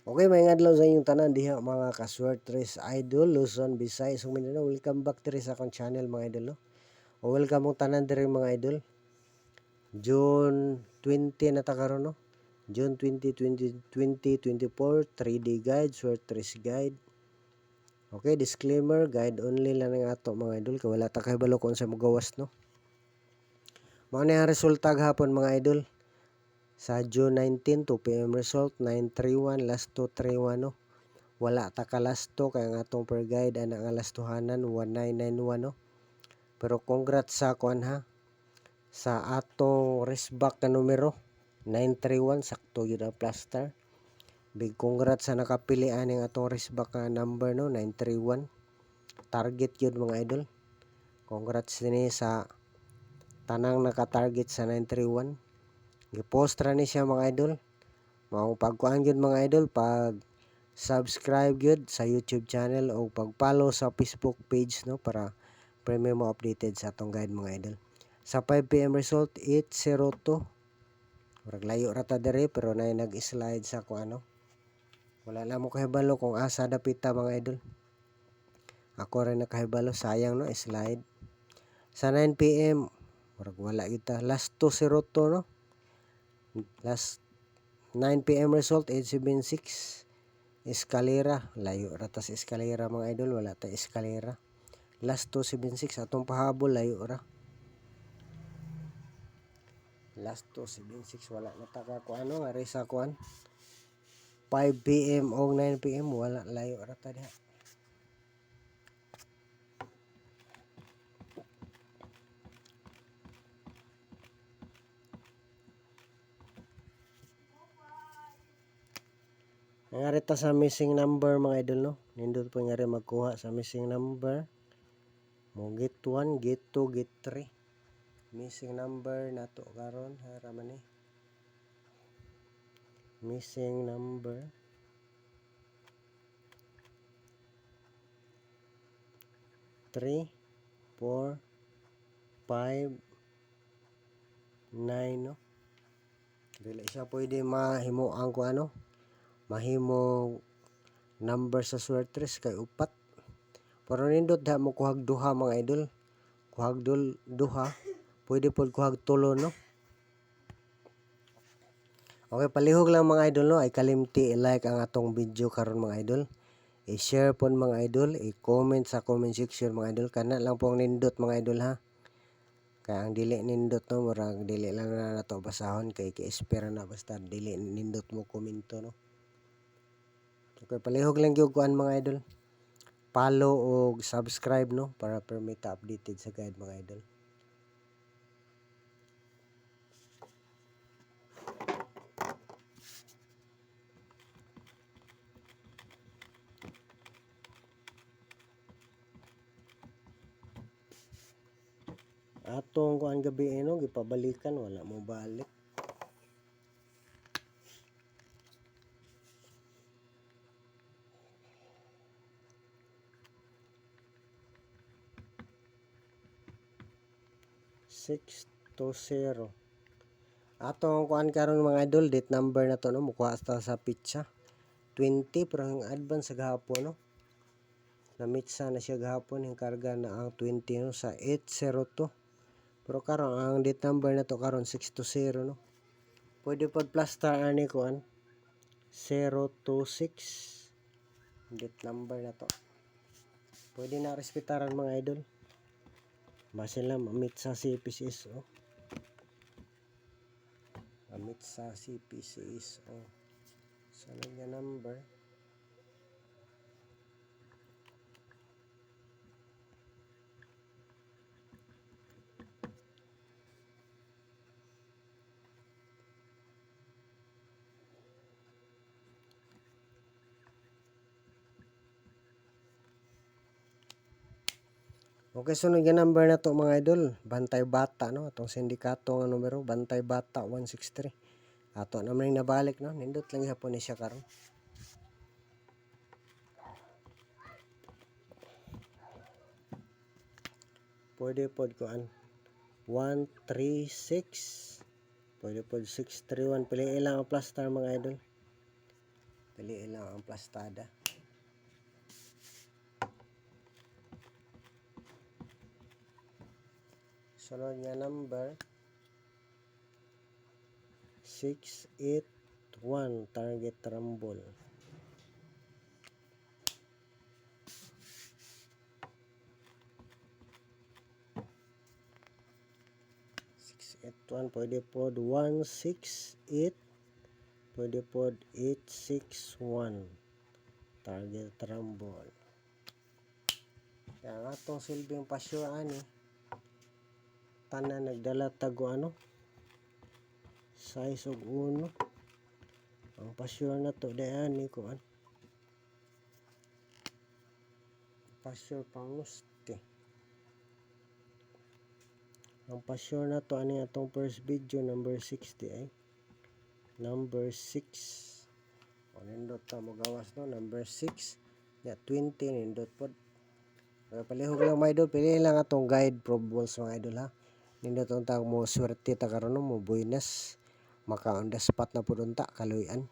Okay, may adlaw sa inyong tanan diha mga ka-Swertres Idol, Luzon, Visayas, ug Mindanao. Welcome back diri sa akong channel mga idol, no? O welcome mong tanan diri mga idol. June 20 na ta karon, no? June 20, 2024, 3D guide, Swertres guide. Okay, disclaimer, guide only lang ng ato mga idol, kay wala ta kahibalo kung sa magawas, no? Mao ni ang resulta gahapon mga idol. Sa June 19, 2 PM result 931 last 231, no? Wala ta ka lasto kay ang atong per guide ana nga lastuhanan 1991, no. Pero congrats sa kuan ha, sa atong wristback na numero 931, sakto yun ang plaster. Big congrats sa nakapili aning atong wristback na number, no, 931. Target yun mga idol. Congrats din sa tanang naka-target sa 931. Gipost ra ni siya mga idol. Mao pagkuan gyud mga idol, pag subscribe gyud sa YouTube channel o pag-follow sa Facebook page, no, para premium mo updated sa atong guide mga idol. Sa 5 PM result 802. Murag layo ra ta diri pero nay nag-slide sa kuano. Wala na mo kahibalo kung asa dapita mga idol. Ako rin nakahibalo, sayang no, slide. Sa 9 PM murag wala kita. Last 202, no. Last 9 PM result 876. Eskalera, layo ra ta sa eskalera mga idol, wala ta eskalera. Last 276 atong pahabol, layo ra. Last 276 wala na ta ka kuano nga sa kuan. 5 PM o 9 PM wala, layo ra ta diha. Ngari ta sa missing number mga idol, no. Nindot po ngari magkuha sa missing number. Mo get 1, get 2, get 3. Missing number nato karon hara man ni. Missing number 3, 4, 5, 9, no. Dili siya pwede mahimo ang kuano. Mahimo number sa Swertres kay upat. Pero nindot da mo kuhag duha mga idol. Kuhag duha, pwede pod kuhag tulo, no. Okay, palihog lang mga idol, no. Ay kalimti i-like ang atong video karon mga idol. I-share po mga idol, i-comment sa comment section mga idol. Kana lang po ang nindot mga idol ha. Kaya ang dili nindot, no, murag dili lang na nato basahon kay ki-espera na basta dili nindot mo komento, no. Okay, palihog lang gyud kuan mga idol. Follow o subscribe, no, para permita updated sa guide mga idol. Atong kuan gabi no, gipabalikan wala mo balik. Six to 0. Atong kuan karon mga idol, date number na to, no, mukuha sa pitsa 20 pero ang advance sa gahapon, no. Namitsa na siya gahapon, yung karga na ang 20, no, sa 802. Pero karon ang date number na to karon 6 to 0, no. Pwede pod plaster ani kuan 026 date number na to. Pwede na respetaran mga idol. Base lang mamit sa CPCS, oh. Mamit sa CPCS, oh. So nga number. Okay, sunod nga number na to mga idol, Bantay Bata, no, atong sindikato nga numero, Bantay Bata 163. Ato naman yung nabalik, no, nindot lang hapon ni siya karon. Pwede pod kuan 136, pwede pod 631, pili ilang ang plaster mga idol. Piliin lang ang plastada. Sunod nga number 681 target rumble. 681 pwede po 168, pwede po 861 target rumble. Kaya nga itong silbing pasyo ani tanan nagdala tago size og 1. Ang pasyo na to dayani ko pasyo panguste. Ang pasyo na to ani atong first video number 60 ay number 6. O nindot ta magawas no number 6 ya 20 nindot pod. Palihog lang mga idol, pili lang atong guide pro balls mga idol ha. Nindot ang tag mo swerte ta karon mo buinas maka on the spot na pud unta kaluyan.